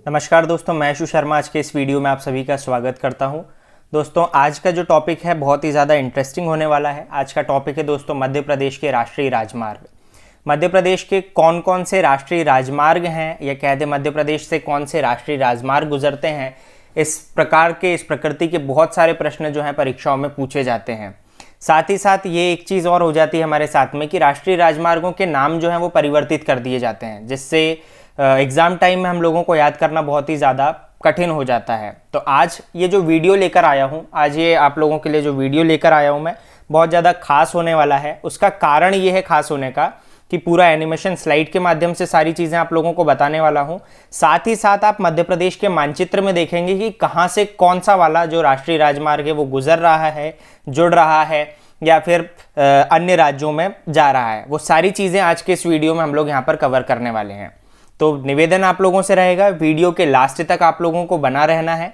नमस्कार दोस्तों, मैं यशु शर्मा आज के इस वीडियो में आप सभी का स्वागत करता हूं। दोस्तों आज का जो टॉपिक है बहुत ही ज़्यादा इंटरेस्टिंग होने वाला है। आज का टॉपिक है दोस्तों मध्य प्रदेश के राष्ट्रीय राजमार्ग। मध्य प्रदेश के कौन कौन से राष्ट्रीय राजमार्ग हैं या कह दें मध्य प्रदेश से कौन से राष्ट्रीय राजमार्ग गुजरते हैं, इस प्रकृति के बहुत सारे प्रश्न जो हैं परीक्षाओं में पूछे जाते हैं। साथ ही साथ ये एक चीज़ और हो जाती है हमारे साथ में कि राष्ट्रीय राजमार्गों के नाम जो हैं वो परिवर्तित कर दिए जाते हैं, जिससे एग्ज़ाम टाइम में हम लोगों को याद करना बहुत ही ज़्यादा कठिन हो जाता है। तो आज ये जो वीडियो लेकर आया हूँ, आज ये आप लोगों के लिए जो वीडियो लेकर आया हूँ मैं, बहुत ज़्यादा खास होने वाला है। उसका कारण ये है खास होने का कि पूरा एनिमेशन स्लाइड के माध्यम से सारी चीज़ें आप लोगों को बताने वाला हूँ। साथ ही साथ आप मध्य प्रदेश के मानचित्र में देखेंगे कि कहाँ से कौन सा वाला जो राष्ट्रीय राजमार्ग है वो गुजर रहा है, जुड़ रहा है या फिर अन्य राज्यों में जा रहा है। वो सारी चीज़ें आज के इस वीडियो में हम लोग यहाँ पर कवर करने वाले हैं। तो निवेदन आप लोगों से रहेगा, वीडियो के लास्ट तक आप लोगों को बना रहना है।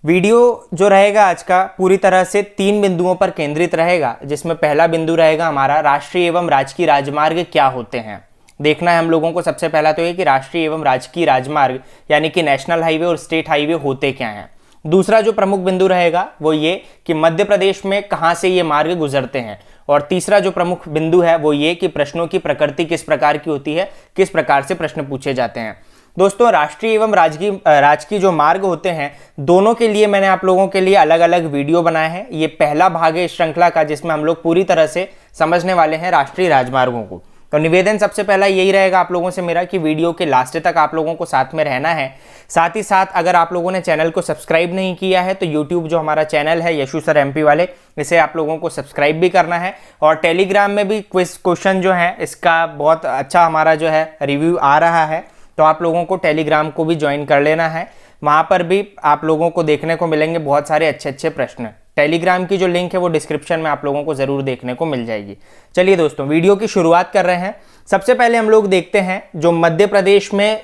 वीडियो जो रहेगा आज का पूरी तरह से 3 बिंदुओं पर केंद्रित रहेगा, जिसमें पहला बिंदु रहेगा हमारा राष्ट्रीय एवं राजकीय राजमार्ग क्या होते हैं। देखना है हम लोगों को सबसे पहला तो ये कि राष्ट्रीय एवं राजकीय राजमार्ग यानी कि नेशनल हाईवे और स्टेट हाईवे होते क्या हैं। दूसरा जो प्रमुख बिंदु रहेगा वो ये कि मध्य प्रदेश में कहाँ से ये मार्ग गुजरते हैं। और तीसरा जो प्रमुख बिंदु है वो ये कि प्रश्नों की प्रकृति किस प्रकार की होती है, किस प्रकार से प्रश्न पूछे जाते हैं। दोस्तों राष्ट्रीय एवं राजकीय जो मार्ग होते हैं दोनों के लिए मैंने आप लोगों के लिए अलग अलग वीडियो बनाए हैं। ये पहला भाग है इस श्रृंखला का जिसमें हम लोग पूरी तरह से समझने वाले हैं राष्ट्रीय राजमार्गों को। तो निवेदन सबसे पहला यही रहेगा आप लोगों से मेरा कि वीडियो के लास्ट तक आप लोगों को साथ में रहना है। साथ ही साथ अगर आप लोगों ने चैनल को सब्सक्राइब नहीं किया है तो यूट्यूब जो हमारा चैनल है यशु सर एमपी वाले, इसे आप लोगों को सब्सक्राइब भी करना है। और टेलीग्राम में भी क्वेश्चन जो है इसका बहुत अच्छा हमारा जो है रिव्यू आ रहा है, तो आप लोगों को टेलीग्राम को भी ज्वाइन कर लेना है। वहाँ पर भी आप लोगों को देखने को मिलेंगे बहुत सारे अच्छे अच्छे प्रश्न। टेलीग्राम की जो लिंक है वो डिस्क्रिप्शन में आप लोगों को ज़रूर देखने को मिल जाएगी। चलिए दोस्तों वीडियो की शुरुआत कर रहे हैं। सबसे पहले हम लोग देखते हैं जो मध्य प्रदेश में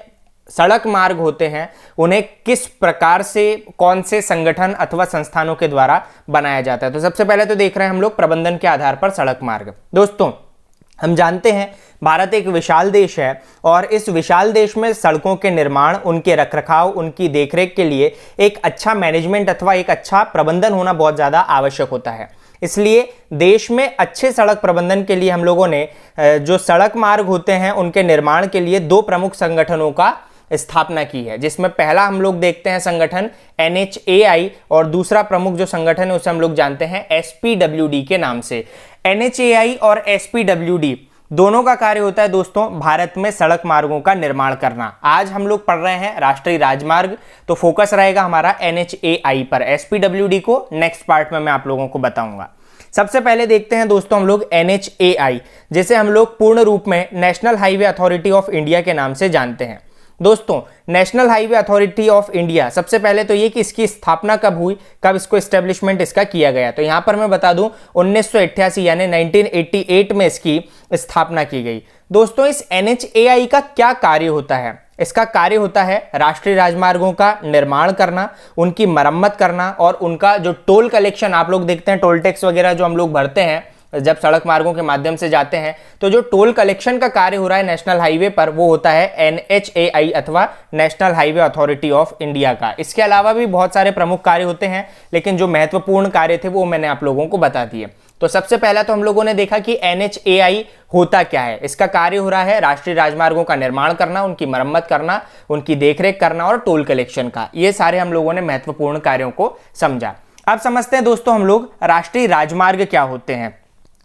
सड़क मार्ग होते हैं उन्हें किस प्रकार से कौन से संगठन अथवा संस्थानों के द्वारा बनाया जाता है। तो सबसे पहले तो देख रहे हैं हम लोग प्रबंधन के आधार पर सड़क मार्ग। दोस्तों हम जानते हैं भारत एक विशाल देश है और इस विशाल देश में सड़कों के निर्माण, उनके रखरखाव, उनकी देखरेख के लिए एक अच्छा मैनेजमेंट अथवा एक अच्छा प्रबंधन होना बहुत ज़्यादा आवश्यक होता है। इसलिए देश में अच्छे सड़क प्रबंधन के लिए हम लोगों ने जो सड़क मार्ग होते हैं उनके निर्माण के लिए 2 प्रमुख संगठनों का स्थापना की है, जिसमें पहला हम लोग देखते हैं संगठन NHAI और दूसरा प्रमुख जो संगठन है उसे हम लोग जानते हैं SPWD के नाम से। NHAI और SPWD दोनों का कार्य होता है दोस्तों भारत में सड़क मार्गों का निर्माण करना। आज हम लोग पढ़ रहे हैं राष्ट्रीय राजमार्ग, तो फोकस रहेगा हमारा NHAI पर। SPWD को नेक्स्ट पार्ट में मैं आप लोगों को बताऊंगा। सबसे पहले देखते हैं दोस्तों हम लोग NHAI, जिसे हम लोग पूर्ण रूप में national highway authority of India के नाम से जानते हैं। दोस्तों national highway authority of India, सबसे पहले तो ये कि इसकी स्थापना कब हुई, कब इसको एस्टेब्लिशमेंट इसका किया गया। तो यहां पर मैं बता दूं 1988 यानी 1988 में इसकी स्थापना की गई। दोस्तों इस NHAI का क्या कार्य होता है? इसका कार्य होता है राष्ट्रीय राजमार्गों का निर्माण करना, उनकी मरम्मत करना और उनका जो टोल कलेक्शन आप लोग देखते हैं, टोल टैक्स वगैरह जो हम लोग भरते हैं जब सड़क मार्गों के माध्यम से जाते हैं, तो जो टोल कलेक्शन का कार्य हो रहा है नेशनल हाईवे पर वो होता है NHAI अथवा national highway authority of India का। इसके अलावा भी बहुत सारे प्रमुख कार्य होते हैं, लेकिन जो महत्वपूर्ण कार्य थे वो मैंने आप लोगों को बता दिए। तो सबसे पहला तो हम लोगों ने देखा कि NHAI होता क्या है। इसका कार्य हो रहा है राष्ट्रीय राजमार्गों का निर्माण करना, उनकी मरम्मत करना, उनकी देखरेख करना और टोल कलेक्शन का। ये सारे हम लोगों ने महत्वपूर्ण कार्यों को समझा। अब समझते हैं दोस्तों हम लोग राष्ट्रीय राजमार्ग क्या होते हैं,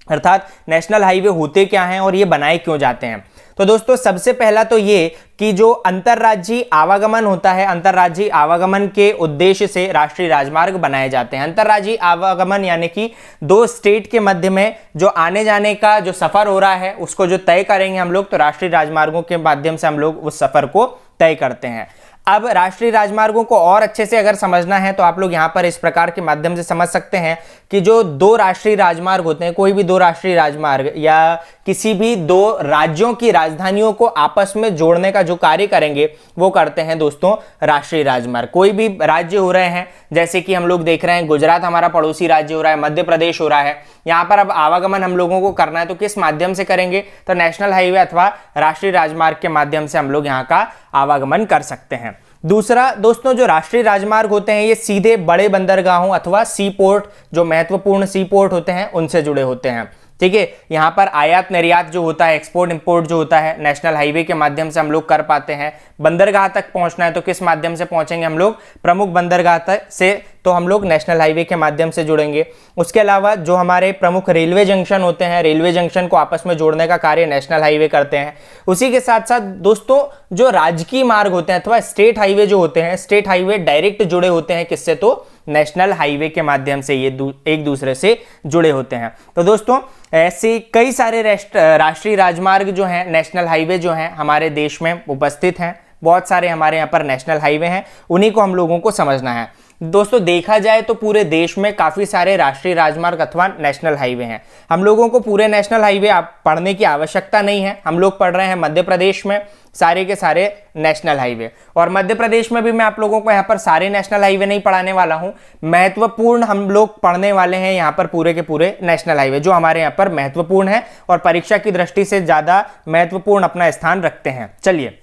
अर्थात नेशनल हाईवे होते क्या हैं और ये बनाए क्यों जाते हैं। तो दोस्तों सबसे पहला तो ये कि जो अंतर्राज्यीय आवागमन होता है, अंतर्राज्यीय आवागमन के उद्देश्य से राष्ट्रीय राजमार्ग बनाए जाते हैं। अंतर्राज्यीय आवागमन यानी कि 2 स्टेट के मध्य में जो आने जाने का जो सफर हो रहा है उसको जो तय करेंगे हम लोग, तो राष्ट्रीय राजमार्गों के माध्यम से हम लोग उस सफर को तय करते हैं। अब राष्ट्रीय राजमार्गों को और अच्छे से अगर समझना है तो आप लोग यहाँ पर इस प्रकार के माध्यम से समझ सकते हैं कि जो 2 राष्ट्रीय राजमार्ग होते हैं, कोई भी 2 राष्ट्रीय राजमार्ग या किसी भी 2 राज्यों की राजधानियों को आपस में जोड़ने का जो कार्य करेंगे वो करते हैं दोस्तों राष्ट्रीय राजमार्ग। कोई भी राज्य हो रहे हैं, जैसे कि हम लोग देख रहे हैं गुजरात हमारा पड़ोसी राज्य हो रहा है, मध्य प्रदेश हो रहा है, यहाँ पर अब आवागमन हम लोगों को करना है तो किस माध्यम से करेंगे, तो नेशनल हाईवे अथवा राष्ट्रीय राजमार्ग के माध्यम से हम लोग यहाँ का आवागमन कर सकते हैं। दूसरा दोस्तों, जो राष्ट्रीय राजमार्ग होते हैं ये सीधे बड़े बंदरगाहों अथवा सी पोर्ट, जो महत्वपूर्ण सी पोर्ट होते हैं उनसे जुड़े होते हैं। ठीक है, यहाँ पर आयात निर्यात जो होता है, एक्सपोर्ट इंपोर्ट जो होता है, नेशनल हाईवे के माध्यम से हम लोग कर पाते हैं। बंदरगाह तक पहुंचना है तो किस माध्यम से पहुंचेंगे हम लोग? प्रमुख बंदरगाह तक से, तो हम लोग नेशनल हाईवे के माध्यम से जुड़ेंगे। उसके अलावा जो हमारे प्रमुख रेलवे जंक्शन होते हैं, रेलवे जंक्शन को आपस में जोड़ने का कार्य नेशनल हाईवे करते हैं। उसी के साथ साथ दोस्तों, जो राजकीय मार्ग होते हैं अथवा स्टेट हाईवे जो होते हैं, स्टेट हाईवे डायरेक्ट जुड़े होते हैं किससे? तो नेशनल हाईवे के माध्यम से ये एक दूसरे से जुड़े होते हैं। तो दोस्तों, ऐसे कई सारे राष्ट्रीय राजमार्ग जो हैं, नेशनल हाईवे जो हैं हमारे देश में उपस्थित हैं। बहुत सारे हमारे यहाँ पर नेशनल हाईवे हैं, उन्हीं को हम लोगों को समझना है। दोस्तों, देखा जाए तो पूरे देश में काफ़ी सारे राष्ट्रीय राजमार्ग अथवा नेशनल हाईवे हैं। हम लोगों को पूरे नेशनल हाईवे पढ़ने की आवश्यकता नहीं है। हम लोग पढ़ रहे हैं मध्य प्रदेश में सारे के सारे नेशनल हाईवे, और मध्य प्रदेश में भी मैं आप लोगों को यहाँ पर सारे नेशनल हाईवे नहीं पढ़ाने वाला हूँ। महत्वपूर्ण हम लोग पढ़ने वाले हैं यहाँ पर पूरे के पूरे नेशनल हाईवे जो हमारे यहाँ पर महत्वपूर्ण है और परीक्षा की दृष्टि से ज़्यादा महत्वपूर्ण अपना स्थान रखते हैं। चलिए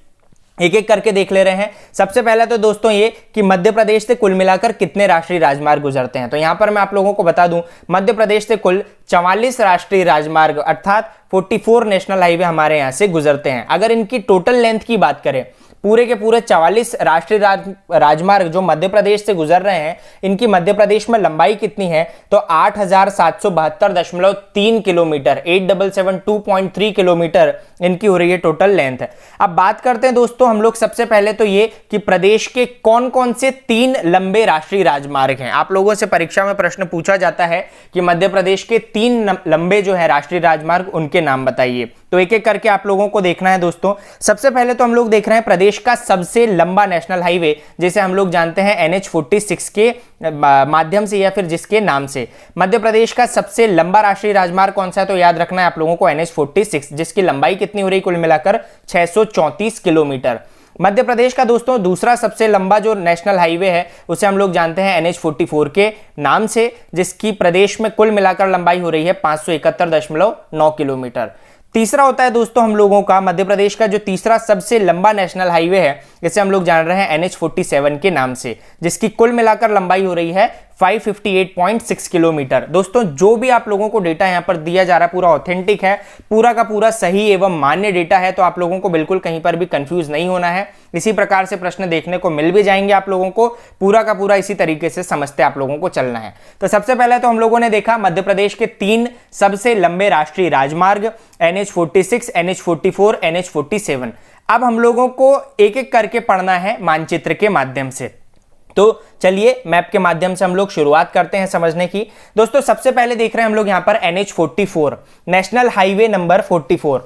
एक एक करके देख ले रहे हैं। सबसे पहले तो दोस्तों ये कि मध्य प्रदेश से कुल मिलाकर कितने राष्ट्रीय राजमार्ग गुजरते हैं। तो यहां पर मैं आप लोगों को बता दूं, मध्य प्रदेश से कुल 44 राष्ट्रीय राजमार्ग अर्थात 44 नेशनल हाईवे हमारे यहां से गुजरते हैं। अगर इनकी टोटल लेंथ की बात करें, पूरे के पूरे 44 राष्ट्रीय राजमार्ग जो मध्य प्रदेश से गुजर रहे हैं, इनकी मध्य प्रदेश में लंबाई कितनी है? तो 8772.3 किलोमीटर, 8772.3 किलोमीटर इनकी हो रही है टोटल लेंथ। अब बात करते हैं दोस्तों हम लोग सबसे पहले तो ये कि प्रदेश के कौन कौन से 3 लंबे राष्ट्रीय राजमार्ग हैं। आप लोगों से परीक्षा में प्रश्न पूछा जाता है कि मध्य प्रदेश के 3 लंबे जो है राष्ट्रीय राजमार्ग, उनके नाम बताइए। तो एक एक करके आप लोगों को देखना है दोस्तों। सबसे पहले तो हम लोग देख रहे हैं प्रदेश का सबसे लंबा नेशनल हाईवे, जिसे हम लोग जानते हैं NH-46 के माध्यम से या फिर जिसके नाम से। मध्य प्रदेश का सबसे लंबा राष्ट्रीय राजमार्ग कौन सा है? तो याद रखना है आप लोगों को NH-46, जिसकी लंबाई कितनी हो रही कुल मिलाकर? 634 किलोमीटर। मध्य प्रदेश का दोस्तों दूसरा सबसे लंबा जो नेशनल हाईवे है उसे हम लोग जानते हैं NH-44 के नाम से, जिसकी प्रदेश में कुल मिलाकर लंबाई हो रही है 571.9 किलोमीटर। तीसरा होता है दोस्तों हम लोगों का मध्य प्रदेश का जो तीसरा सबसे लंबा नेशनल हाईवे है, इसे हम लोग जान रहे हैं NH-47 के नाम से, जिसकी कुल मिलाकर लंबाई हो रही है 558.6 किलोमीटर। दोस्तों जो भी आप लोगों को डेटा यहाँ पर दिया जा रहा है पूरा ऑथेंटिक है, पूरा का पूरा सही एवं मान्य डेटा है, तो आप लोगों को बिल्कुल कहीं पर भी कंफ्यूज नहीं होना है। इसी प्रकार से प्रश्न देखने को मिल भी जाएंगे आप लोगों को, पूरा का पूरा इसी तरीके से समझते आप लोगों को चलना है। तो सबसे पहले तो हम लोगों ने देखा मध्य प्रदेश के 3 सबसे लंबे राष्ट्रीय राजमार्ग, NH-46, NH-44, NH-47। अब हम लोगों को एक एक करके पढ़ना है मानचित्र के माध्यम से। तो चलिए मैप के माध्यम से हम लोग शुरुआत करते हैं समझने की। दोस्तों सबसे पहले देख रहे हैं हम लोग यहाँ पर NH-44, नेशनल हाईवे नंबर 44।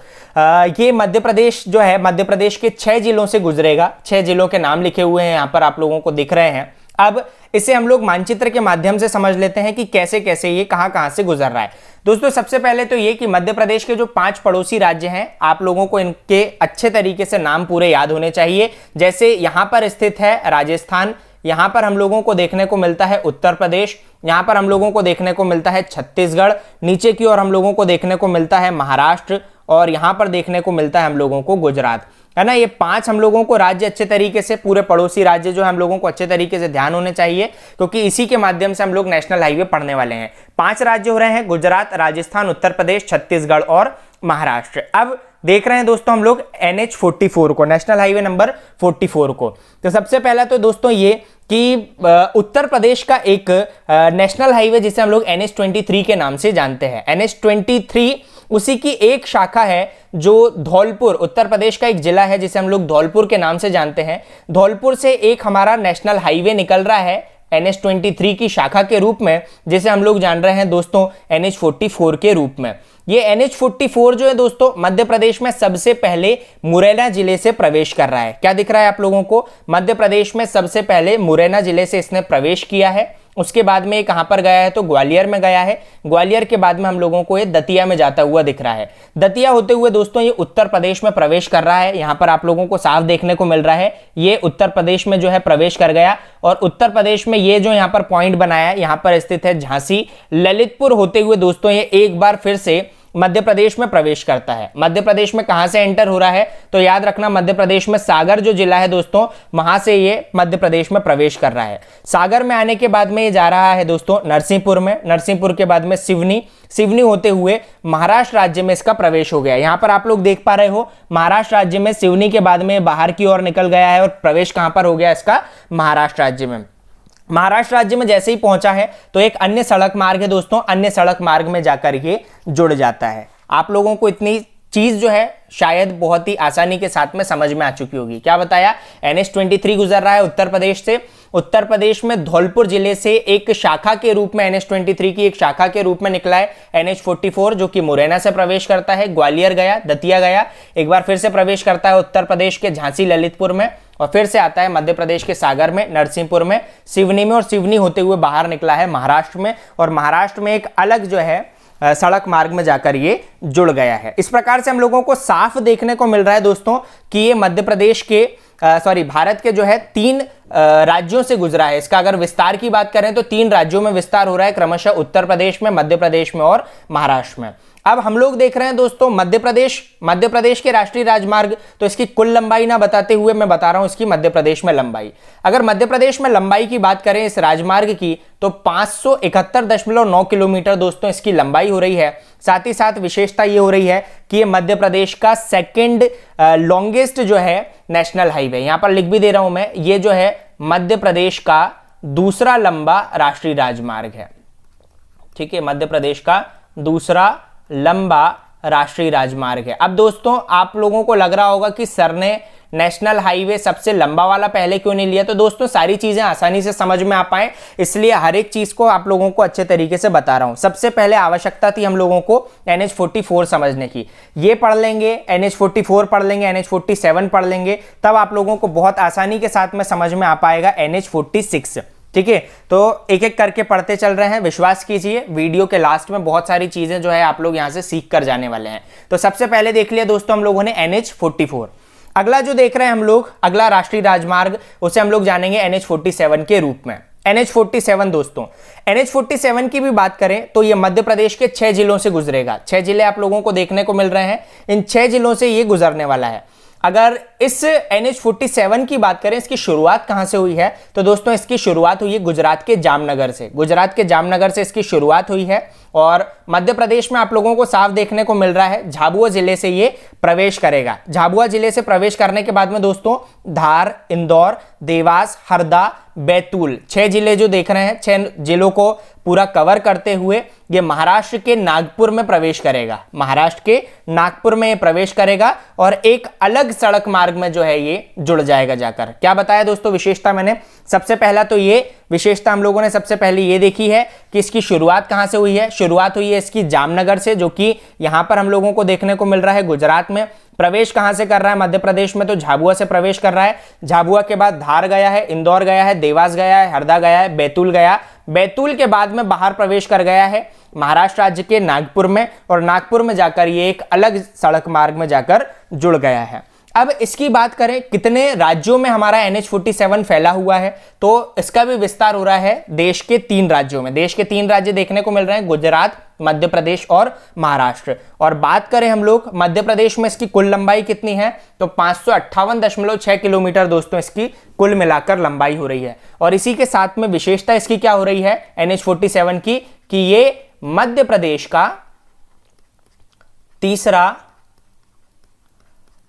ये मध्य प्रदेश जो है, मध्य प्रदेश के 6 जिलों से गुजरेगा। 6 जिलों के नाम लिखे हुए हैं यहाँ पर आप लोगों को दिख रहे हैं। अब इसे हम लोग मानचित्र के माध्यम से समझ लेते हैं कि कैसे कैसे ये कहां से गुजर रहा है। दोस्तों सबसे पहले तो ये कि मध्य प्रदेश के जो 5 पड़ोसी राज्य हैं, आप लोगों को इनके अच्छे तरीके से नाम पूरे याद होने चाहिए। जैसे यहां पर स्थित है राजस्थान, यहां पर हम लोगों को देखने को मिलता है उत्तर प्रदेश, यहां पर हम लोगों को देखने को मिलता है छत्तीसगढ़, नीचे की ओर हम लोगों को देखने को मिलता है महाराष्ट्र, और यहां पर देखने को मिलता है हम लोगों को गुजरात, है ना। ये 5 हम लोगों को राज्य अच्छे तरीके से, पूरे पड़ोसी राज्य जो है हम लोगों को अच्छे तरीके से ध्यान होने चाहिए, क्योंकि इसी के माध्यम से हम लोग नेशनल हाईवे पढ़ने वाले हैं। 5 राज्य हो रहे हैं, गुजरात, राजस्थान, उत्तर प्रदेश, छत्तीसगढ़ और महाराष्ट्र। अब देख रहे हैं दोस्तों हम लोग NH-44 को, नेशनल हाईवे नंबर 44 को। तो सबसे पहला तो दोस्तों ये कि उत्तर प्रदेश का एक नेशनल हाईवे जिसे हम लोग NH-23 के नाम से जानते हैं। NH-23 उसी की एक शाखा है जो धौलपुर, उत्तर प्रदेश का एक जिला है जिसे हम लोग धौलपुर के नाम से जानते हैं। धौलपुर से एक हमारा नेशनल हाईवे निकल रहा है NH-23 की शाखा के रूप में, जिसे हम लोग जान रहे हैं दोस्तों NH-44 के रूप में। ये NH-44 जो है दोस्तों मध्य प्रदेश में सबसे पहले मुरैना जिले से प्रवेश कर रहा है। क्या दिख रहा है आप लोगों को? मध्य प्रदेश में सबसे पहले मुरैना जिले से इसने प्रवेश किया है। उसके बाद में ये कहां पर गया है? तो ग्वालियर में गया है। ग्वालियर के बाद में हम लोगों को ये दतिया में जाता हुआ दिख रहा है। दतिया होते हुए दोस्तों ये उत्तर प्रदेश में प्रवेश कर रहा है। यहां पर आप लोगों को साफ देखने को मिल रहा है, ये उत्तर प्रदेश में जो है प्रवेश कर गया। और उत्तर प्रदेश में ये जो यहाँ पर पॉइंट बनाया है, यहाँ पर स्थित है झांसी। ललितपुर होते हुए दोस्तों ये एक बार फिर से मध्य प्रदेश में प्रवेश करता है। मध्य प्रदेश में कहां से एंटर हो रहा है, तो याद रखना मध्य प्रदेश में सागर जो जिला है दोस्तों, वहां से ये मध्य प्रदेश में प्रवेश कर रहा है। सागर में आने के बाद में ये जा रहा है दोस्तों नरसिंहपुर में, नरसिंहपुर के बाद में सिवनी, सिवनी होते हुए महाराष्ट्र राज्य में इसका प्रवेश हो गया। यहां पर आप लोग देख पा रहे हो महाराष्ट्र राज्य में सिवनी के बाद में बाहर की ओर निकल गया है और प्रवेश कहां पर हो गया इसका, महाराष्ट्र राज्य में। महाराष्ट्र राज्य में जैसे ही पहुंचा है तो एक अन्य सड़क मार्ग है दोस्तों, अन्य सड़क मार्ग में जाकर ये जुड़ जाता है। आप लोगों को इतनी चीज जो है शायद बहुत ही आसानी के साथ में समझ में आ चुकी होगी। क्या बताया, NH-23 गुजर रहा है उत्तर प्रदेश से। उत्तर प्रदेश में धौलपुर जिले से एक शाखा के रूप में NH-23 की एक शाखा के रूप में निकला है NH-44, जो कि मुरैना से प्रवेश करता है, ग्वालियर गया, दतिया गया, एक बार फिर से प्रवेश करता है उत्तर प्रदेश के झांसी ललितपुर में, और फिर से आता है मध्य प्रदेश के सागर में, नरसिंहपुर में, सिवनी में, और सिवनी होते हुए बाहर निकला है महाराष्ट्र में, और महाराष्ट्र में एक अलग जो है सड़क मार्ग में जाकर ये जुड़ गया है। इस प्रकार से हम लोगों को साफ देखने को मिल रहा है दोस्तों कि ये मध्य प्रदेश के भारत के जो है 3 राज्यों से गुजरा है। इसका अगर विस्तार की बात करें तो 3 राज्यों में विस्तार हो रहा है, क्रमशः उत्तर प्रदेश में, मध्य प्रदेश में और महाराष्ट्र में। अब हम लोग देख रहे हैं दोस्तों मध्य प्रदेश के राष्ट्रीय राजमार्ग, तो इसकी कुल लंबाई ना बताते हुए मैं बता रहा हूं इसकी मध्य प्रदेश में लंबाई। अगर मध्य प्रदेश में लंबाई की बात करें इस राजमार्ग की, तो 571.9 किलोमीटर दोस्तों इसकी लंबाई हो रही है। साथ ही साथ विशेषता ये हो रही है कि ये मध्य प्रदेश का सेकेंड लॉन्गेस्ट जो है नेशनल हाईवे, यहां पर लिख भी दे रहा हूं मैं, ये जो है मध्य प्रदेश का दूसरा लंबा राष्ट्रीय राजमार्ग है। ठीक है, मध्य प्रदेश का दूसरा लंबा राष्ट्रीय राजमार्ग है। अब दोस्तों आप लोगों को लग रहा होगा कि सर ने नेशनल हाईवे सबसे लंबा वाला पहले क्यों नहीं लिया, तो दोस्तों सारी चीजें आसानी से समझ में आ पाए इसलिए हर एक चीज को आप लोगों को अच्छे तरीके से बता रहा हूं। सबसे पहले आवश्यकता थी हम लोगों को NH-44 समझने की, ये पढ़ लेंगे, NH-44 पढ़ लेंगे, NH-47 पढ़ लेंगे, तब आप लोगों को बहुत आसानी के साथ में समझ में आ पाएगा NH-46। ठीक है, तो एक एक करके पढ़ते चल रहे हैं, विश्वास कीजिए वीडियो के लास्ट में बहुत सारी चीजें जो है आप लोग यहां से सीख कर जाने वाले हैं। तो सबसे पहले देख लिया दोस्तों हम लोगों ने NH-44। अगला जो देख रहे हैं हम लोग, अगला राष्ट्रीय राजमार्ग, उसे हम लोग जानेंगे NH-47 के रूप में। NH-47 दोस्तों, NH-47 की भी बात करें तो ये मध्य प्रदेश के 6 जिलों से गुजरेगा। 6 जिले आप लोगों को देखने को मिल रहे हैं, इन 6 जिलों से ये गुजरने वाला है। अगर इस NH-47 की बात करें, इसकी शुरुआत कहां से हुई है, तो दोस्तों इसकी शुरुआत हुई है गुजरात के जामनगर से। गुजरात के जामनगर से इसकी शुरुआत हुई है और मध्य प्रदेश में आप लोगों को साफ देखने को मिल रहा है झाबुआ जिले से ये प्रवेश करेगा। झाबुआ जिले से प्रवेश करने के बाद में दोस्तों धार, इंदौर, देवास, हरदा, बैतूल, 6 जिले जो देख रहे हैं, 6 जिलों को पूरा कवर करते हुए ये महाराष्ट्र के नागपुर में प्रवेश करेगा। महाराष्ट्र के नागपुर में ये प्रवेश करेगा और एक अलग सड़क मार्ग में जो है ये जुड़ जाएगा जाकर। क्या बताया दोस्तों विशेषता मैंने, सबसे पहला तो ये विशेषता हम लोगों ने सबसे पहले ये देखी है कि इसकी शुरुआत कहां से हुई है। शुरुआत हुई है इसकी जामनगर से, जो कि यहां पर हम लोगों को देखने को मिल रहा है गुजरात में। प्रवेश कहां से कर रहा है मध्य प्रदेश में, तो झाबुआ से प्रवेश कर रहा है। झाबुआ के बाद धार गया है, इंदौर गया है, देवास गया है, हरदा गया है, बैतूल गया। बैतूल के बाद में बाहर प्रवेश कर गया है महाराष्ट्र राज्य के नागपुर में, और नागपुर में जाकर ये एक अलग सड़क मार्ग में जाकर जुड़ गया है। अब इसकी बात करें कितने राज्यों में हमारा NH-47 फैला हुआ है, तो इसका भी विस्तार हो रहा है देश के 3 राज्यों में। देश के 3 राज्य देखने को मिल रहे हैं, गुजरात, मध्य प्रदेश और महाराष्ट्र। और बात करें हम लोग मध्य प्रदेश में इसकी कुल लंबाई कितनी है, तो 558.6 किलोमीटर दोस्तों इसकी कुल मिलाकर लंबाई हो रही है। और इसी के साथ में विशेषता इसकी क्या हो रही है NH-47 की, कि ये मध्य प्रदेश का तीसरा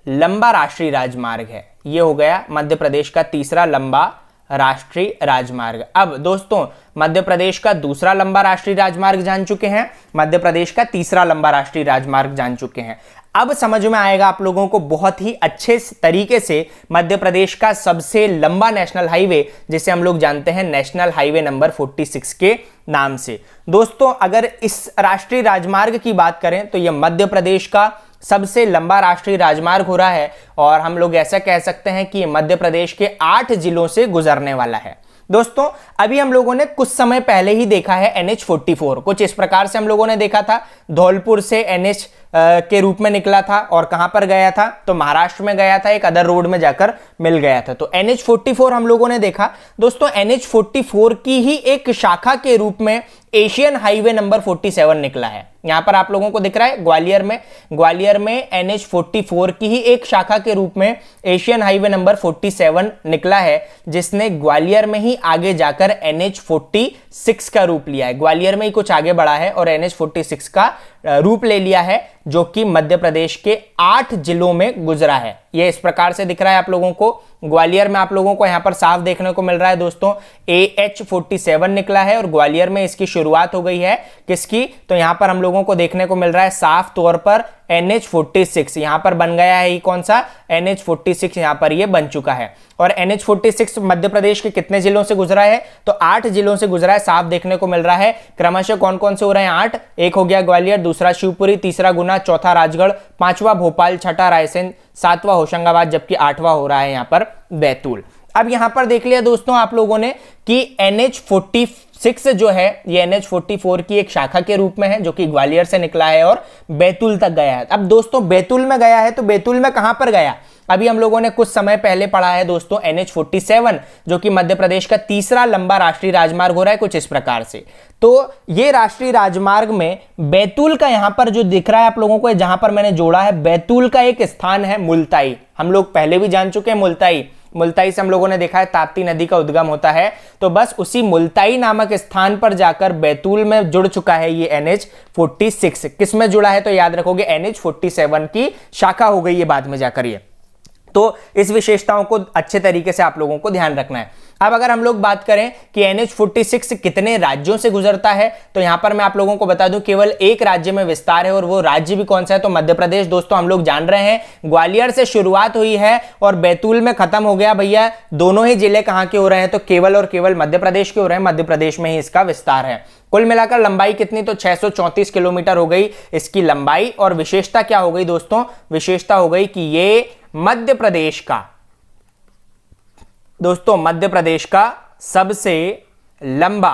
लंबा राष्ट्रीय राजमार्ग है। ये हो गया मध्य प्रदेश का तीसरा लंबा राष्ट्रीय राजमार्ग। अब दोस्तों मध्य प्रदेश का दूसरा लंबा राष्ट्रीय राजमार्ग जान चुके हैं, मध्य प्रदेश का तीसरा लंबा राष्ट्रीय राजमार्ग जान चुके हैं। अब समझ में आएगा आप लोगों को बहुत ही अच्छे तरीके से मध्य प्रदेश का सबसे लंबा नेशनल हाईवे, जिसे हम लोग जानते हैं नेशनल हाईवे नंबर 46 के नाम से। दोस्तों अगर इस राष्ट्रीय राजमार्ग की बात करें तो यह मध्य प्रदेश का सबसे लंबा राष्ट्रीय राजमार्ग हो रहा है, और हम लोग ऐसा कह सकते हैं कि मध्य प्रदेश के 8 जिलों से गुजरने वाला है। दोस्तों अभी हम लोगों ने कुछ समय पहले ही देखा है NH-44, कुछ इस प्रकार से हम लोगों ने देखा था। धौलपुर से NH के रूप में निकला था और कहां पर गया था, तो महाराष्ट्र में गया था, एक अदर रोड में जाकर मिल गया था। तो NH-44 हम लोगों ने देखा। दोस्तों NH-44 की ही एक शाखा के रूप में एशियन हाईवे नंबर 47 निकला है। यहां पर आप लोगों को दिख रहा है ग्वालियर में NH44 की ही एक शाखा के रूप में एशियन हाईवे नंबर 47 निकला है, जिसने ग्वालियर में ही आगे जाकर NH46 का रूप लिया है। ग्वालियर में ही कुछ आगे बढ़ा है और NH46 का रूप ले लिया है, जो कि मध्य प्रदेश के 8 जिलों में गुजरा है। यह इस प्रकार से दिख रहा है आप लोगों को। ग्वालियर में आप लोगों को यहां पर साफ देखने को मिल रहा है दोस्तों, AH47 निकला है और ग्वालियर में इसकी शुरुआत हो गई है। किसकी? तो यहां पर हम लोगों को देखने को मिल रहा है साफ तौर पर NH46 यहां पर बन गया है। ये कौन सा? NH46 यहां पर ये बन चुका है। और NH46 मध्य प्रदेश के कितने जिलों से गुजरा है? तो 8 जिलों से गुजरा है, साफ देखने को मिल रहा है। क्रमशः कौन कौन से हो रहे हैं? 8। एक हो गया ग्वालियर, दूसरा शिवपुरी, तीसरा गुना, चौथा राजगढ़, पांचवा भोपाल, छठा रायसेन, सातवां होशंगाबाद, जबकि 8वां हो रहा है यहां पर बैतूल। अब यहां पर देख लिया दोस्तों आप लोगों ने कि NH46 जो है ये NH44 की एक शाखा के रूप में है, जो कि ग्वालियर से निकला है और बैतूल तक गया है। अब दोस्तों बैतूल में गया है तो बैतूल में कहां पर गया? अभी हम लोगों ने कुछ समय पहले पढ़ा है दोस्तों NH47, जो कि मध्य प्रदेश का तीसरा लंबा राष्ट्रीय राजमार्ग हो रहा है कुछ इस प्रकार से। तो ये राष्ट्रीय राजमार्ग में बैतूल का यहां पर जो दिख रहा है आप लोगों को, जहां पर मैंने जोड़ा है, बैतूल का एक स्थान है मुल्ताई। हम लोग पहले भी जान चुके हैं मुल्ताई से हम लोगों ने देखा है ताप्ती नदी का उद्गम होता है। तो बस उसी मुल्ताई नामक स्थान पर जाकर बैतूल में जुड़ चुका है ये NH46। किस में जुड़ा है? तो याद रखोगे NH47 की शाखा हो गई है बाद में जाकर ये। तो इस विशेषताओं को अच्छे तरीके से आप लोगों को ध्यान रखना है। अब अगर हम लोग बात करें कि NH46 कितने राज्यों से गुजरता है, तो यहां पर मैं आप लोगों को बता दूं केवल एक राज्य में विस्तार है, और वो राज्य भी कौन सा है? तो मध्य प्रदेश। दोस्तों हम लोग जान रहे हैं ग्वालियर से शुरुआत हुई है और बैतूल में खत्म हो गया। भैया दोनों ही जिले कहां के हो रहे हैं? तो केवल और केवल मध्य प्रदेश के हो रहे हैं। मध्य प्रदेश में ही इसका विस्तार है। कुल मिलाकर लंबाई कितनी? तो 634 किलोमीटर हो गई इसकी लंबाई। और विशेषता क्या हो गई दोस्तों? विशेषता हो गई कि ये मध्य प्रदेश का, दोस्तों मध्य प्रदेश का सबसे लंबा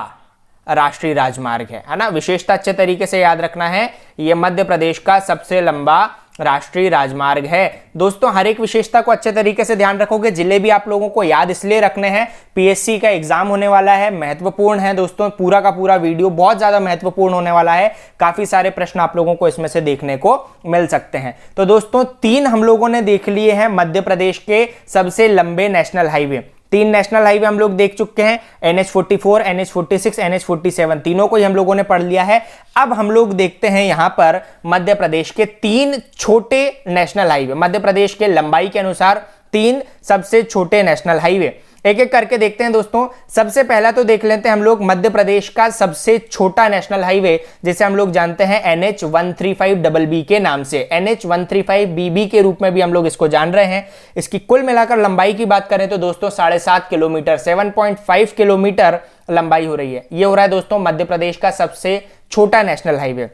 राष्ट्रीय राजमार्ग है ना। विशेषता अच्छे तरीके से याद रखना है, यह मध्य प्रदेश का सबसे लंबा राष्ट्रीय राजमार्ग है। दोस्तों हर एक विशेषता को अच्छे तरीके से ध्यान रखोगे। जिले भी आप लोगों को याद इसलिए रखने हैं, PSC का एग्जाम होने वाला है, महत्वपूर्ण है दोस्तों। पूरा का पूरा वीडियो बहुत ज्यादा महत्वपूर्ण होने वाला है। काफी सारे प्रश्न आप लोगों को इसमें से देखने को मिल सकते हैं। तो दोस्तों 3 हम लोगों ने देख लिए हैं मध्य प्रदेश के सबसे लंबे नेशनल हाईवे। 3 नेशनल हाईवे हम लोग देख चुके हैं, NH44, NH46, NH47, तीनों को ही हम लोगों ने पढ़ लिया है। अब हम लोग देखते हैं यहां पर मध्य प्रदेश के 3 छोटे नेशनल हाईवे, मध्य प्रदेश के लंबाई के अनुसार 3 सबसे छोटे नेशनल हाईवे। एक एक करके देखते हैं दोस्तों। सबसे पहला तो देख लेते हैं हम लोग मध्य प्रदेश का सबसे छोटा नेशनल हाईवे, जिसे हम लोग जानते हैं NH135BB के नाम से, NH135BB के रूप में भी हम लोग इसको जान रहे हैं। इसकी कुल मिलाकर लंबाई की बात करें तो दोस्तों 7.5 किलोमीटर, 7.5 किलोमीटर लंबाई हो रही है। ये हो रहा है दोस्तों मध्य प्रदेश का सबसे छोटा नेशनल हाईवे।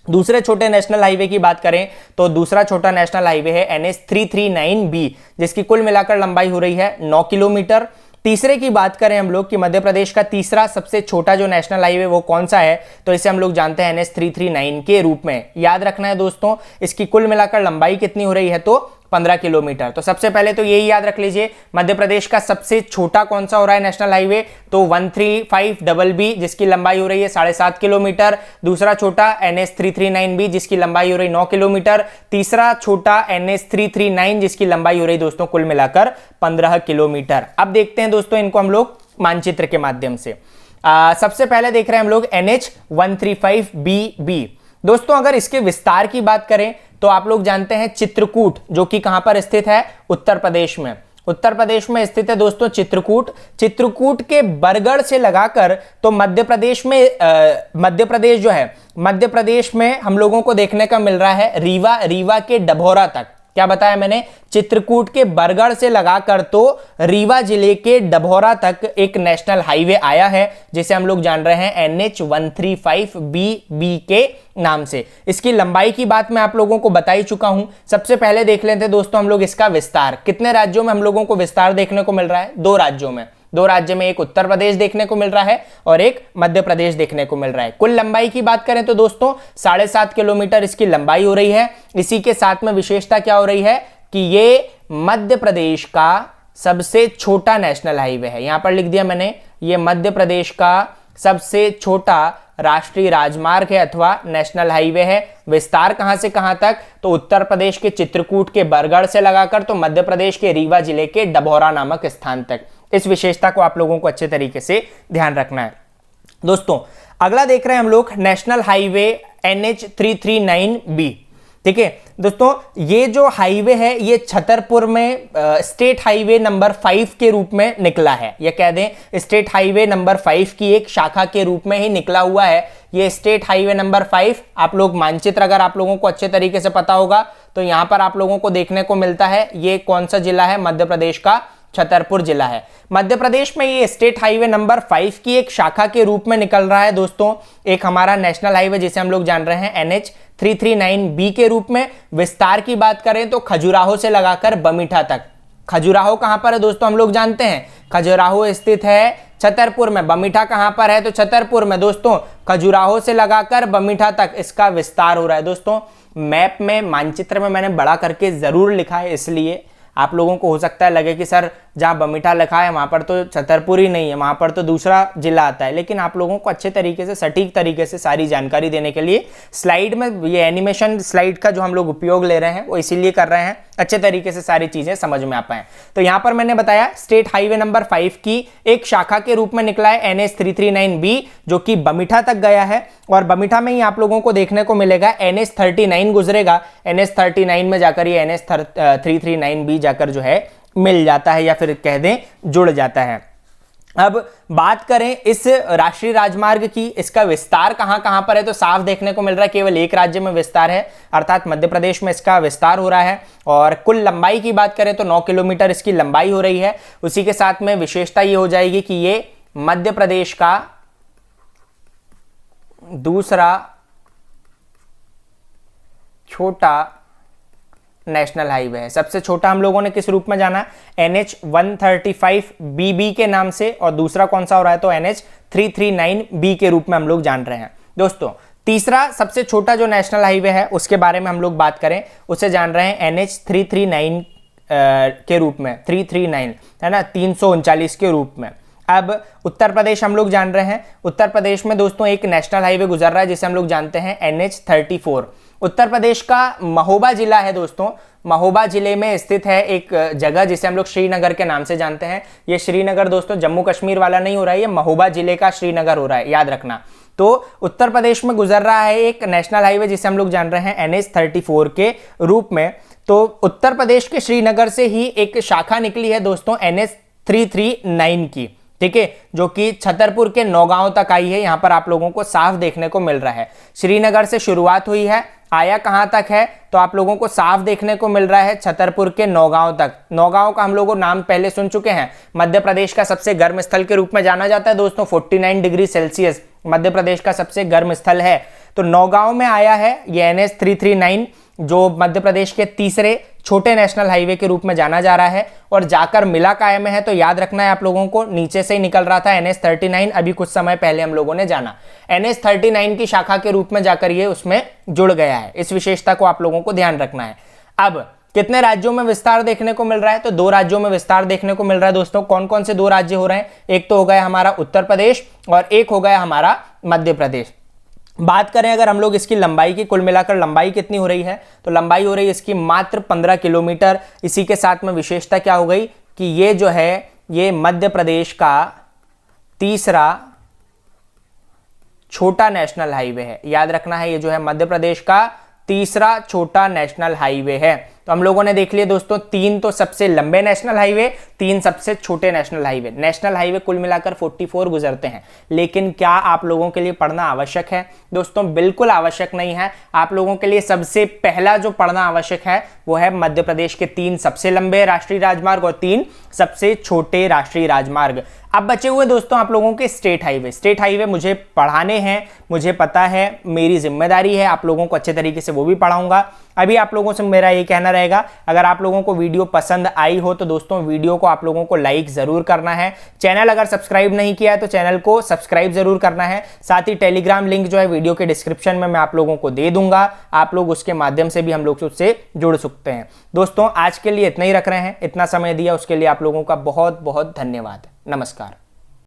दूसरे छोटे नेशनल हाईवे की बात करें तो दूसरा छोटा नेशनल हाईवे है NH339B, जिसकी कुल मिलाकर लंबाई हो रही है 9 किलोमीटर। तीसरे की बात करें हम लोग कि मध्य प्रदेश का तीसरा सबसे छोटा जो नेशनल हाईवे वो कौन सा है, तो इसे हम लोग जानते हैं NH339 के रूप में। याद रखना है दोस्तों, इसकी कुल मिलाकर लंबाई कितनी हो रही है? तो 15 किलोमीटर। तो सबसे पहले तो यही याद रख लीजिए, मध्य प्रदेश का सबसे छोटा कौन सा हो रहा है नेशनल हाईवे? तो 135BB, जिसकी लंबाई हो रही है 7.5 किलोमीटर। दूसरा छोटा NH339B, जिसकी लंबाई हो रही 9 किलोमीटर। तीसरा छोटा NH339, जिसकी लंबाई हो रही दोस्तों कुल मिलाकर 15 किलोमीटर। अब देखते हैं दोस्तों इनको हम लोग मानचित्र के माध्यम से। सबसे पहले देख रहे हैं हम लोग NH135BB। दोस्तों अगर इसके विस्तार की बात करें तो आप लोग जानते हैं चित्रकूट, जो कि कहां पर स्थित है? उत्तर प्रदेश में। उत्तर प्रदेश में स्थित है दोस्तों चित्रकूट। चित्रकूट के बरगढ़ से लगाकर तो मध्य प्रदेश में मध्य प्रदेश जो है, मध्य प्रदेश में हम लोगों को देखने का मिल रहा है रीवा के डभौरा तक। क्या बताया मैंने? चित्रकूट के बरगढ़ से लगाकर तो रीवा जिले के डभौरा तक एक नेशनल हाईवे आया है, जिसे हम लोग जान रहे हैं NH135BB के नाम से। इसकी लंबाई की बात मैं आप लोगों को बता ही चुका हूं। सबसे पहले देख लेते हैं दोस्तों हम लोग इसका विस्तार। कितने राज्यों में हम लोगों को विस्तार देखने को मिल रहा है? 2 राज्यों में। 2 राज्य में, एक उत्तर प्रदेश देखने को मिल रहा है और एक मध्य प्रदेश देखने को मिल रहा है। कुल लंबाई की बात करें तो दोस्तों 7.5 किलोमीटर इसकी लंबाई हो रही है। इसी के साथ में विशेषता क्या हो रही है कि ये मध्य प्रदेश का सबसे छोटा नेशनल हाईवे है। यहां पर लिख दिया मैंने, ये मध्य प्रदेश का सबसे छोटा राष्ट्रीय राजमार्ग है अथवा नेशनल हाईवे है। विस्तार कहां से कहां तक, तो उत्तर प्रदेश के चित्रकूट के बरगढ़ से लगाकर तो मध्य प्रदेश के रीवा जिले के डभौरा नामक स्थान तक। इस विशेषता को आप लोगों को अच्छे तरीके से ध्यान रखना है। दोस्तों अगला देख रहे हैं हम लोग नेशनल हाईवे NH339B। ठीक है दोस्तों, ये जो हाईवे है ये छतरपुर में स्टेट हाईवे नंबर 5 के रूप में निकला है, या कह दें स्टेट हाईवे नंबर 5 की एक शाखा के रूप में ही निकला हुआ है। ये स्टेट हाईवे नंबर 5, आप लोग मानचित्र अगर आप लोगों को अच्छे तरीके से पता होगा तो यहां पर आप लोगों को देखने को मिलता है। ये कौन सा जिला है, मध्य प्रदेश का छतरपुर जिला है। मध्य प्रदेश में ये स्टेट हाईवे नंबर 5 की एक शाखा के रूप में निकल रहा है दोस्तों। एक हमारा नेशनल हाईवे जिसे हम लोग जान रहे हैं NH339B के रूप में। विस्तार की बात करें तो खजुराहो से लगाकर बमीठा तक। खजुराहो कहां पर है दोस्तों, हम लोग जानते हैं खजुराहो स्थित है छतरपुर में। बमीठा कहां पर है, तो छतरपुर में। दोस्तों खजुराहो से लगाकर बमीठा तक इसका विस्तार हो रहा है। दोस्तों मैप में, मानचित्र में मैंने बड़ा करके जरूर लिखा है, इसलिए आप लोगों को हो सकता है लगे कि सर जहां बमीठा लिखा है वहां पर तो छतरपुर ही नहीं है, वहां पर तो दूसरा जिला आता है। लेकिन आप लोगों को अच्छे तरीके से, सटीक तरीके से सारी जानकारी देने के लिए स्लाइड में, ये एनिमेशन स्लाइड का जो हम लोग उपयोग ले रहे हैं वो इसीलिए कर रहे हैं, अच्छे तरीके से सारी चीजें समझ में आ पाए। तो यहां पर मैंने बताया स्टेट हाईवे नंबर 5 की एक शाखा के रूप में निकला है NH339B, जो कि बमीठा तक गया है। और बमीठा में ही आप लोगों को देखने को मिलेगा NH39 गुजरेगा। NH39 में जाकर ये NH339B जाकर जो है मिल जाता है, या फिर कह दें जुड़ जाता है। अब बात करें इस राष्ट्रीय राजमार्ग की, इसका विस्तार कहां कहां पर है, तो साफ देखने को मिल रहा है केवल एक राज्य में विस्तार है, अर्थात मध्य प्रदेश में इसका विस्तार हो रहा है। और कुल लंबाई की बात करें तो 9 किलोमीटर इसकी लंबाई हो रही है। उसी के साथ में विशेषता ये हो जाएगी कि ये मध्य प्रदेश का दूसरा छोटा नेशनल हाईवे है। सबसे छोटा हम लोगों ने किस रूप में जाना, NH135BB के नाम से, और दूसरा कौन सा हो रहा है, तो NH339B के रूप में हम लोग जान रहे हैं। दोस्तों तीसरा सबसे छोटा जो नेशनल हाईवे है उसके बारे में हम लोग बात करें, उसे जान रहे हैं NH339 के रूप में, 339 है ना, 339 के रूप में। अब उत्तर प्रदेश हम लोग जान रहे हैं। उत्तर प्रदेश में दोस्तों एक नेशनल हाईवे गुजर रहा है जिसे हम लोग जानते हैं NH34। उत्तर प्रदेश का महोबा जिला है दोस्तों। महोबा जिले में स्थित है एक जगह जिसे हम लोग श्रीनगर के नाम से जानते हैं। ये श्रीनगर दोस्तों जम्मू कश्मीर वाला नहीं हो रहा है, ये महोबा जिले का श्रीनगर हो रहा है, याद रखना। तो उत्तर प्रदेश में गुजर रहा है एक नेशनल हाईवे जिसे हम लोग जान रहे हैं NH34 के रूप में। तो उत्तर प्रदेश के श्रीनगर से ही एक शाखा निकली है दोस्तों NH339 की, ठीक है, जो कि छतरपुर के नौगांव तक आई है। यहां पर आप लोगों को साफ देखने को मिल रहा है श्रीनगर से शुरुआत हुई है, आया कहां तक है, तो आप लोगों को साफ देखने को मिल रहा है छतरपुर के नौगांव तक। नौगांव का हम लोगों नाम पहले सुन चुके हैं, मध्य प्रदेश का सबसे गर्म स्थल के रूप में जाना जाता है दोस्तों। 49 डिग्री सेल्सियस मध्य प्रदेश का सबसे गर्म स्थल है। तो नौगांव में आया है ये NH339, जो मध्य प्रदेश के तीसरे छोटे नेशनल हाईवे के रूप में जाना जा रहा है, और जाकर मिला काय में है, तो याद रखना है आप लोगों को, नीचे से ही निकल रहा था NH39, अभी कुछ समय पहले हम लोगों ने जाना। NH39 की शाखा के रूप में जाकर ये उसमें जुड़ गया है। इस विशेषता को आप लोगों को ध्यान रखना है। अब कितने राज्यों में विस्तार देखने को मिल रहा है, तो 2 राज्यों में विस्तार देखने को मिल रहा है दोस्तों। कौन कौन से 2 राज्य हो रहे हैं, एक तो हो गया हमारा उत्तर प्रदेश और एक हो गया हमारा मध्य प्रदेश। बात करें अगर हम लोग इसकी लंबाई की, कुल मिलाकर लंबाई कितनी हो रही है, तो लंबाई हो रही है इसकी मात्र 15 किलोमीटर। इसी के साथ में विशेषता क्या हो गई कि ये जो है ये मध्य प्रदेश का तीसरा छोटा नेशनल हाईवे है। याद रखना है, ये जो है मध्य प्रदेश का तीसरा छोटा नेशनल हाईवे है। तो हम लोगों ने देख लिया दोस्तों, 3 तो सबसे लंबे नेशनल हाईवे, 3 सबसे छोटे नेशनल हाईवे। नेशनल हाईवे कुल मिलाकर 44 गुजरते हैं। लेकिन क्या आप लोगों के लिए पढ़ना आवश्यक है दोस्तों? बिल्कुल आवश्यक नहीं है। आप लोगों के लिए सबसे पहला जो पढ़ना आवश्यक है वो है मध्य प्रदेश के 3 सबसे लंबे राष्ट्रीय राजमार्ग और 3 सबसे छोटे राष्ट्रीय राजमार्ग। अब बचे हुए दोस्तों आप लोगों के स्टेट हाईवे। स्टेट हाईवे मुझे पढ़ाने हैं, मुझे पता है, मेरी जिम्मेदारी है, आप लोगों को अच्छे तरीके से वो भी पढ़ाऊंगा। अभी आप लोगों से मेरा ये कहना रहेगा, अगर आप लोगों को वीडियो पसंद आई हो तो दोस्तों वीडियो को आप लोगों को लाइक जरूर करना है। चैनल अगर सब्सक्राइब नहीं किया है तो चैनल को सब्सक्राइब जरूर करना है। साथ ही टेलीग्राम लिंक जो है वीडियो के डिस्क्रिप्शन में मैं आप लोगों को दे दूंगा, आप लोग उसके माध्यम से भी हम लोग उससे जुड़ सकते हैं। दोस्तों आज के लिए इतना ही रख रहे हैं, इतना समय दिया उसके लिए आप लोगों का बहुत बहुत धन्यवाद। नमस्कार।